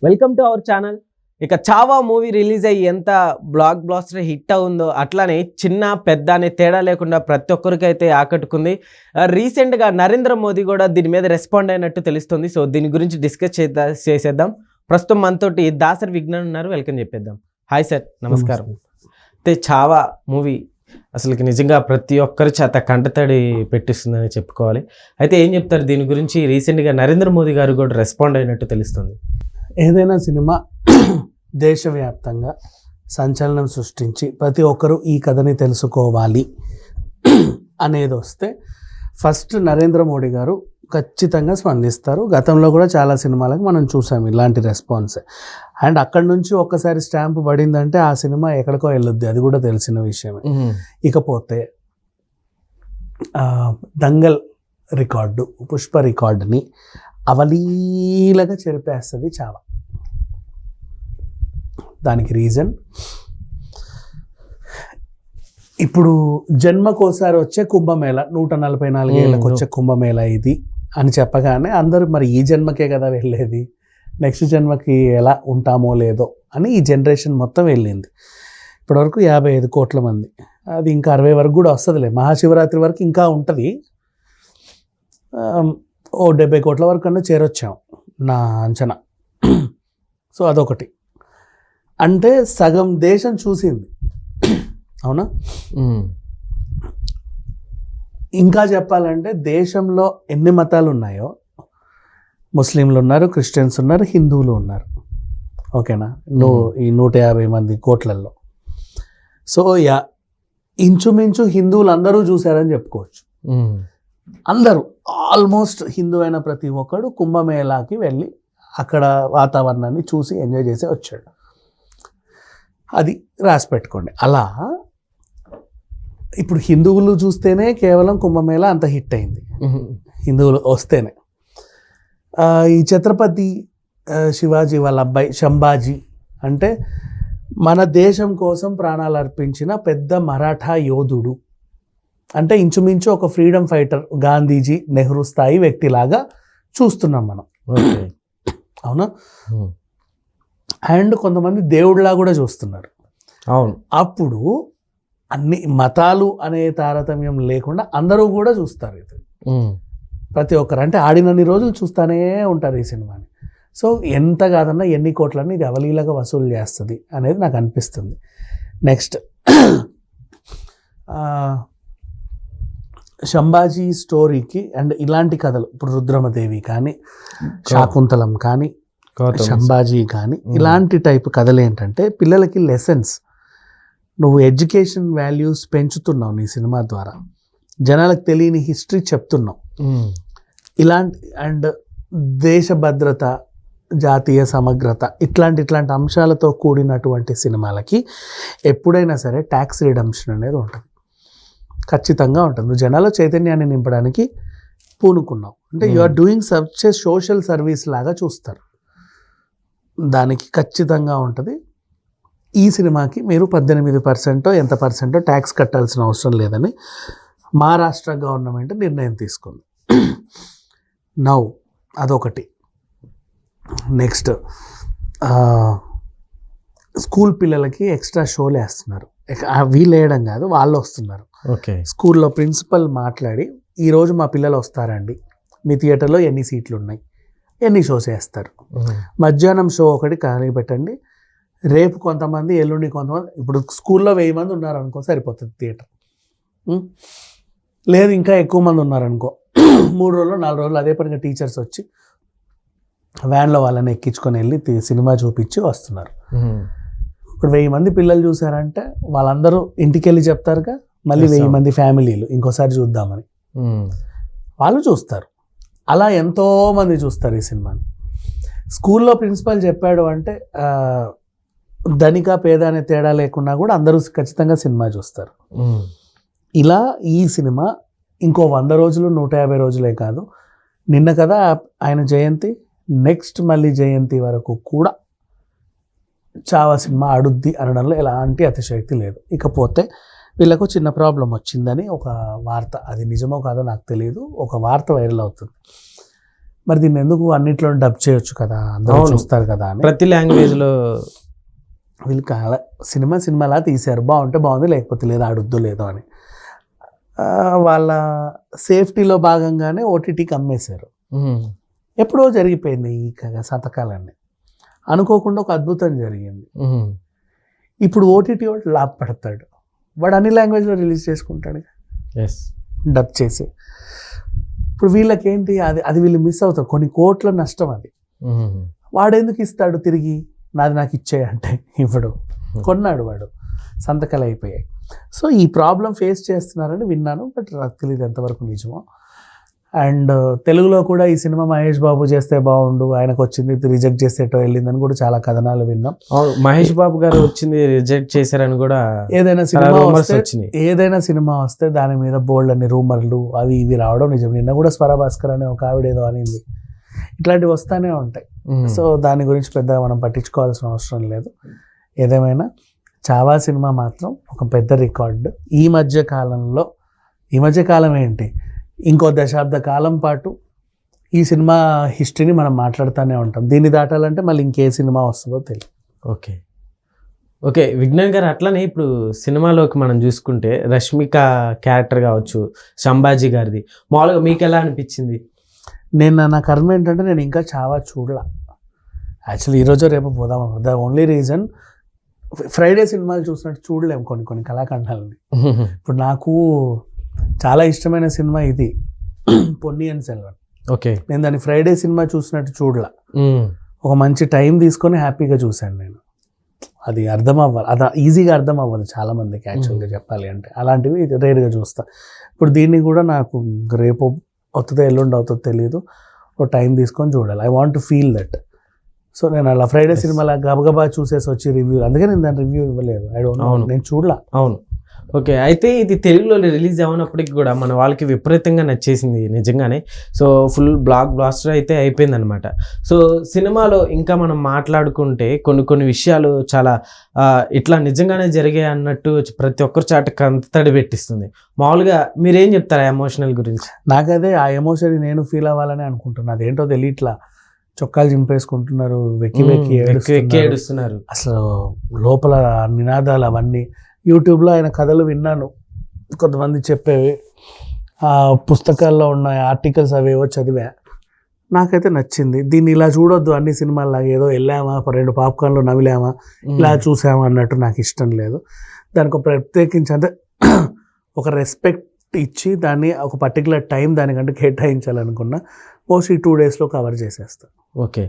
Welcome to our channel. ఇక Chhaava movie release అయ్యి ఎంత బ్లాక్ బ్లాస్టర్ హిట్ అవుందో అట్లానే చిన్న పెద్ద అనే తేడా లేకుండా ప్రతి ఒక్కరికైతే ఆకట్టుకుంది. రీసెంట్గా నరేంద్ర మోదీ కూడా దీని మీద రెస్పాండ్ అయినట్టు తెలుస్తుంది. సో దీని గురించి డిస్కస్ చేసేద్దాం. ప్రస్తుతం మనతోటి దాసరి విజ్ఞాన్ ఉన్నారు, వెల్కమ్ చెప్పేద్దాం. హాయ్ సార్, నమస్కారం. అయితే చావా మూవీ అసలుకి నిజంగా ప్రతి ఒక్కరి చేత కంటతడి పెట్టిస్తుందని చెప్పుకోవాలి. అయితే ఏం చెప్తారు దీని గురించి? రీసెంట్గా నరేంద్ర మోదీ గారు కూడా రెస్పాండ్ అయినట్టు తెలుస్తుంది. ఏదైనా సినిమా దేశవ్యాప్తంగా సంచలనం సృష్టించి ప్రతి ఒక్కరూ ఈ కథని తెలుసుకోవాలి అనేది వస్తే ఫస్ట్ నరేంద్ర మోడీ గారు ఖచ్చితంగా స్పందిస్తారు. గతంలో కూడా చాలా సినిమాలకు మనం చూసాం ఇలాంటి రెస్పాన్స్. అండ్ అక్కడి నుంచి ఒక్కసారి స్టాంప్ పడిందంటే ఆ సినిమా ఎక్కడికో వెళ్ళొద్ది, అది కూడా తెలిసిన విషయమే. ఇకపోతే దంగల్ రికార్డు, పుష్ప రికార్డుని అవలీలగా చెరిపేస్తుంది చావా. దానికి రీజన్ ఇప్పుడు జన్మకోసారి వచ్చే కుంభమేళ, 144 ఏళ్ళకి వచ్చే కుంభమేళ ఇది అని చెప్పగానే అందరూ మరి ఈ జన్మకే కదా వెళ్ళేది, నెక్స్ట్ జన్మకి ఎలా ఉంటామో లేదో అని ఈ జనరేషన్ మొత్తం వెళ్ళింది. ఇప్పటివరకు 55 కోట్ల మంది, అది ఇంకా 60 వరకు కూడా వస్తుందిలే. మహాశివరాత్రి వరకు ఇంకా ఉంటుంది. 70 కోట్ల వరకు అన్నా చేరొచ్చాం నా అంచనా. సో అదొకటి. అంటే సగం దేశం చూసింది, అవునా? ఇంకా చెప్పాలంటే దేశంలో ఎన్ని మతాలు ఉన్నాయో, ముస్లింలు ఉన్నారు, క్రిస్టియన్స్ ఉన్నారు, హిందువులు ఉన్నారు, ఓకేనా? ఈ 150 మంది కోట్లల్లో. సో ఇంచుమించు హిందువులు అందరూ చూశారని చెప్పుకోవచ్చు. అందరూ ఆల్మోస్ట్ హిందూ అయిన ప్రతి ఒక్కడు కుంభమేళాకి వెళ్ళి అక్కడ వాతావరణాన్ని చూసి ఎంజాయ్ చేసి వచ్చాడు. అది రాసి పెట్టుకోండి. అలా ఇప్పుడు హిందువులు చూస్తేనే కేవలం కుంభమేళా అంత హిట్ అయింది, హిందువులు వస్తేనే. ఈ ఛత్రపతి శివాజీ వాళ్ళ అబ్బాయి శంభాజీ అంటే మన దేశం కోసం ప్రాణాలు అర్పించిన పెద్ద మరాఠా యోధుడు. అంటే ఇంచుమించు ఒక ఫ్రీడమ్ ఫైటర్, గాంధీజీ, నెహ్రూ స్థాయి వ్యక్తిలాగా చూస్తున్నాం మనం, అవునా? అండ్ కొంతమంది దేవుడిలా కూడా చూస్తున్నారు. అవును. అప్పుడు అన్ని మతాలు అనే తారతమ్యం లేకుండా అందరూ కూడా చూస్తారు ఇది. ప్రతి ఒక్కరు అంటే ఆడినన్ని రోజులు చూస్తూనే ఉంటారు ఈ సినిమాని. సో ఎంత కాదన్నా ఎన్ని కోట్లన్నీ ఇది అవలీలగా వసూలు చేస్తుంది అనేది నాకు అనిపిస్తుంది. నెక్స్ట్ శంభాజీ స్టోరీకి అండ్ ఇలాంటి కథలు, ఇప్పుడు రుద్రమదేవి కానీ, శాకుంతలం కానీ, శంభాజీ కానీ, ఇలాంటి టైప్ కథలు ఏంటంటే పిల్లలకి లెసన్స్, నువ్వు ఎడ్యుకేషన్ వాల్యూస్ పెంచుతున్నావు నీ సినిమా ద్వారా, జనాలకు తెలియని హిస్టరీ చెప్తున్నావు. ఇలాంటి అండ్ దేశ భద్రత, జాతీయ సమగ్రత, ఇట్లాంటి అంశాలతో కూడినటువంటి సినిమాలకి ఎప్పుడైనా సరే ట్యాక్స్ రిడమ్షన్ అనేది ఉంటుంది, ఖచ్చితంగా ఉంటుంది. నువ్వు జనాల చైతన్యాన్ని నింపడానికి పూనుకున్నావు అంటే you are doing such a social service లాగా చూస్తారు. దానికి ఖచ్చితంగా ఉంటుంది. ఈ సినిమాకి మీరు 18% ఎంత పర్సెంటో ట్యాక్స్ కట్టాల్సిన అవసరం లేదని మహారాష్ట్ర గవర్నమెంట్ నిర్ణయం తీసుకుంది. నౌ అదొకటి. నెక్స్ట్ స్కూల్ పిల్లలకి ఎక్స్ట్రా షోలు వేస్తున్నారు. వీళ్ళు వేయడం కాదు, వాళ్ళు వస్తున్నారు. ఓకే. స్కూల్లో ప్రిన్సిపల్ మాట్లాడి ఈరోజు మా పిల్లలు వస్తారండి, మీ థియేటర్లో ఎన్ని సీట్లు ఉన్నాయి, ఎన్ని షోస్ వేస్తారు, మధ్యాహ్నం షో ఒకటి కానీ పెట్టండి, రేపు కొంతమంది, ఎల్లుండి కొంతమంది. ఇప్పుడు స్కూల్లో 1000 మంది ఉన్నారనుకో సరిపోతుంది థియేటర్. లేదు ఇంకా ఎక్కువ మంది ఉన్నారనుకో, 3 రోజులు 4 రోజులు అదే పనిగా టీచర్స్ వచ్చి వ్యాన్లో వాళ్ళని ఎక్కించుకొని వెళ్ళి సినిమా చూపించి వస్తున్నారు. ఇప్పుడు 1000 మంది పిల్లలు చూసారంటే వాళ్ళందరూ ఇంటికి వెళ్ళి చెప్తారుగా, మళ్ళీ 1000 మంది ఫ్యామిలీలు ఇంకోసారి చూద్దామని వాళ్ళు చూస్తారు. అలా ఎంతోమంది చూస్తారు ఈ సినిమాని. స్కూల్లో ప్రిన్సిపల్ చెప్పాడు అంటే ధనిక పేద అనే తేడా లేకుండా కూడా అందరూ ఖచ్చితంగా సినిమా చూస్తారు. ఇలా ఈ సినిమా ఇంకో 100 రోజులు 150 రోజులే కాదు, నిన్న కదా ఆయన జయంతి, నెక్స్ట్ మళ్ళీ జయంతి వరకు కూడా చావా సినిమా ఆడుద్ది అనడంలో ఎలాంటి అతిశయోక్తి లేదు. ఇకపోతే వీళ్ళకు చిన్న ప్రాబ్లం వచ్చిందని ఒక వార్త, అది నిజమో కాదో నాకు తెలియదు, ఒక వార్త వైరల్ అవుతుంది. మరి దీన్ని ఎందుకు అన్నిట్లో డబ్ చేయొచ్చు కదా, అందరూ అవును. చూస్తారు కదా అని ప్రతి లాంగ్వేజ్ లో వీళ్ళు సినిమాలా తీశారు, బాగుంటే బాగుంది లేకపోతే లేదు, ఆడొద్దు లేదో అని వాళ్ళ సేఫ్టీలో భాగంగానే ఓటీటీకి అమ్మేశారు. ఎప్పుడో జరిగిపోయింది ఈ శతకాలన్నీ, అనుకోకుండా ఒక అద్భుతం జరిగింది. ఇప్పుడు ఓటీటీ వాడు లాభపడతాడు, వాడు అన్ని లాంగ్వేజ్లో రిలీజ్ చేసుకుంటాడు డబ్ చేసి. ఇప్పుడు వీళ్ళకేంటి అది వీళ్ళు మిస్ అవుతారు, కొన్ని కోట్ల నష్టం అది. వాడెందుకు ఇస్తాడు తిరిగి, నాది నాకు ఇచ్చేయి అంటే ఇవ్వడు, కొన్నాడు వాడు, సంతకాలు అయిపోయాయి. సో ఈ ప్రాబ్లం ఫేస్ చేస్తున్నారని విన్నాను, బట్ నాకు తెలియదు ఎంతవరకు నిజమో. అండ్ తెలుగులో కూడా ఈ సినిమా మహేష్ బాబు చేస్తే బాగుండు, ఆయనకు వచ్చింది రిజెక్ట్ చేసేటో వెళ్ళిందని కూడా చాలా కథనాలు విన్నాం. మహేష్ బాబు గారు వచ్చింది రిజెక్ట్ చేశారని కూడా ఏదైనా సినిమా వస్తే దాని మీద బోల్డ్ అన్ని రూమర్లు అవి ఇవి రావడం నిజం. నిన్న కూడా స్వర భాస్కర్ అనే ఒక ఆవిడ ఏదో అనింది. ఇట్లాంటివి వస్తూనే ఉంటాయి. సో దాని గురించి పెద్దగా మనం పట్టించుకోవాల్సిన అవసరం లేదు. ఏదేమైనా చావా సినిమా మాత్రం ఒక పెద్ద రికార్డు. ఈ మధ్య కాలం ఏంటి, ఇంకో దశాబ్ద కాలం పాటు ఈ సినిమా హిస్టరీని మనం మాట్లాడుతూనే ఉంటాం. దీన్ని దాటాలంటే మళ్ళీ ఇంకే సినిమా వస్తుందో తెలియదు. ఓకే విజ్ఞాన్ గారు, అట్లానే ఇప్పుడు సినిమాలోకి మనం చూసుకుంటే రష్మిక క్యారెక్టర్ కావచ్చు, సంభాజీ గారిది, మామూలుగా మీకు ఎలా అనిపించింది? నా కర్మ ఏంటంటే నేను ఇంకా చావా చూడలా. యాక్చువల్లీ ఈరోజు రేపు పోదాం అనుకుంటా. ద ఓన్లీ రీజన్ ఫ్రైడే సినిమాలు చూసినట్టు చూడలేము కొన్ని కళాఖండాలని. ఇప్పుడు నాకు చాలా ఇష్టమైన సినిమా ఇది పొన్నియిన్ సెల్వన్. నేను దాన్ని ఫ్రైడే సినిమా చూసినట్టు చూడలా, ఒక మంచి టైం తీసుకొని హ్యాపీగా చూశాను నేను. అది అర్థం అవ్వాలి, అది ఈజీగా అర్థం అవ్వదు చాలా మందికి యాక్చువల్గా చెప్పాలి అంటే. అలాంటివి రేర్గా చూస్తా. ఇప్పుడు దీన్ని కూడా నాకు రేపు అవుతుందో ఎల్లుండి అవుతుందో తెలియదు, ఒక టైం తీసుకొని చూడాలి. I want to feel that. So నేను అలా ఫ్రైడే సినిమాలా గబగబా చూసేసి వచ్చి రివ్యూ, అందుకే నేను దాని రివ్యూ ఇవ్వలేదు. ఐ డోంట్ నో, నేను చూడలా. అవును, ఓకే. అయితే ఇది తెలుగులో రిలీజ్ అవునప్పటికి కూడా మన వాళ్ళకి విపరీతంగా నచ్చేసింది నిజంగానే. సో ఫుల్ బ్లాక్ బ్లాస్టర్ అయితే అయిపోయింది అనమాట. సో సినిమాలో ఇంకా మనం మాట్లాడుకుంటే కొన్ని విషయాలు చాలా ఇట్లా నిజంగానే జరిగాయి అన్నట్టు ప్రతి ఒక్కరు చాట కంతడి పెట్టిస్తుంది. మామూలుగా మీరేం చెప్తారు ఆ ఎమోషనల్ గురించి? నాకదే ఆ ఎమోషన్ నేను ఫీల్ అవ్వాలని అనుకుంటున్నా. అదేంటో తెలియట్లా, చొక్కాలు చింపేసుకుంటున్నారు, వెక్కి ఏడుస్తున్నారు. అసలు లోపల నినాదాలు అవన్నీ. యూట్యూబ్లో ఆయన కథలు విన్నాను, కొంతమంది చెప్పేవి, పుస్తకాల్లో ఉన్న ఆర్టికల్స్ అవేవో చదివా. నాకైతే నచ్చింది. దీన్ని ఇలా చూడొద్దు, అన్ని సినిమాల్లాగా ఏదో వెళ్ళామా 2 పాప్కార్న్లు నమిలామా ఇలా చూసామా అన్నట్టు నాకు ఇష్టం లేదు. దానికి ఒక ప్రత్యేకించి అంటే ఒక రెస్పెక్ట్ ఇచ్చి దాన్ని ఒక పర్టికులర్ టైం దానికంటే కేటాయించాలనుకున్నా. మోస్ట్లీ 2 డేస్లో కవర్ చేసేస్తాను. ఓకే,